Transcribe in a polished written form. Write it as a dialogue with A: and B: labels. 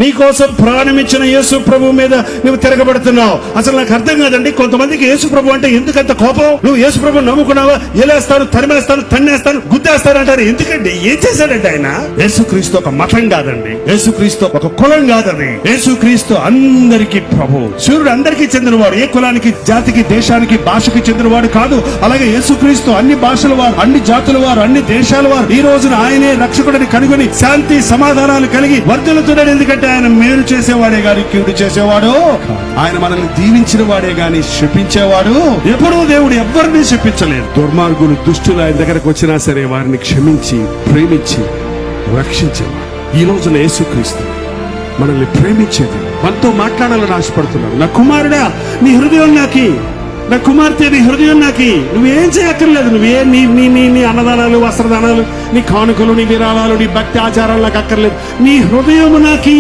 A: నీ కోసం ప్రాణమిచ్చిన యేసు ప్రభు మీద నువ్వు తిరగబడుతున్నావు. అసలు నాకు అర్థం కాదండి, కొంతమందికి యేసు ప్రభు అంటే ఎందుకంత కోపం? నువ్వు యేసు ప్రభు నమ్ముకున్నావా? ఎలేస్తాను, తరిమేస్తాను, తన్నేస్తాను, గుద్దేస్తాను అంటారు. ఎందుకండి? ఏం చేశాడంటే ఆయన? యేసుక్రీస్తు ఒక మతం కాదండి, యేసుక్రీస్తు ఒక కులం కాదండి, యేసుక్రీస్తు అందరికీ ప్రభు. సూర్యుడు అందరికీ చెందినవాడు, ఏ కులానికి, జాతికి, దేశానికి, భాషకి చెందినవాడు కాదు. అలాగే యేసుక్రీస్తు అన్ని భాషల వారు, అన్ని జాతుల వారు, అన్ని దేశాల వారు ఈ రోజున ఆయనే రక్షకుడిని కనుగొని శాంతి సమాధానాలు కలిగి వర్ధిల్లుతున్నాడు. ఎందుకంటే ఆయన మేలు చేసేవాడే గాని కీడు చేసేవాడు, ఆయన మనల్ని దీవించిన వాడే గాని శపించేవాడు ఎప్పుడూ దేవుడు ఎవ్వరిని శపించలేదు. దుర్మార్గులు, దుష్టులు ఆయన దగ్గరకు వచ్చినా సరే వారిని క్షమించి ప్రేమించి రక్షించేవాడు. ఈ రోజున యేసుక్రీస్తు మనల్ని ప్రేమించేది, మనతో మాట్లాడాలని ఆశపడుతున్నాడు. నా కుమారుడా, నీ హృదయం నాకి, నా కుమార్తె నీ హృదయం నాకి. నువ్వేం చేయక్కర్లేదు, నువ్వే నీ నీ నీ నీ అన్నదానాలు, వస్త్రదానాలు, నీ కానుకలు, నీ విరాళాలు, నీ భక్తి ఆచారాలు నాకు అక్కర్లేదు. నీ హృదయం నాకి.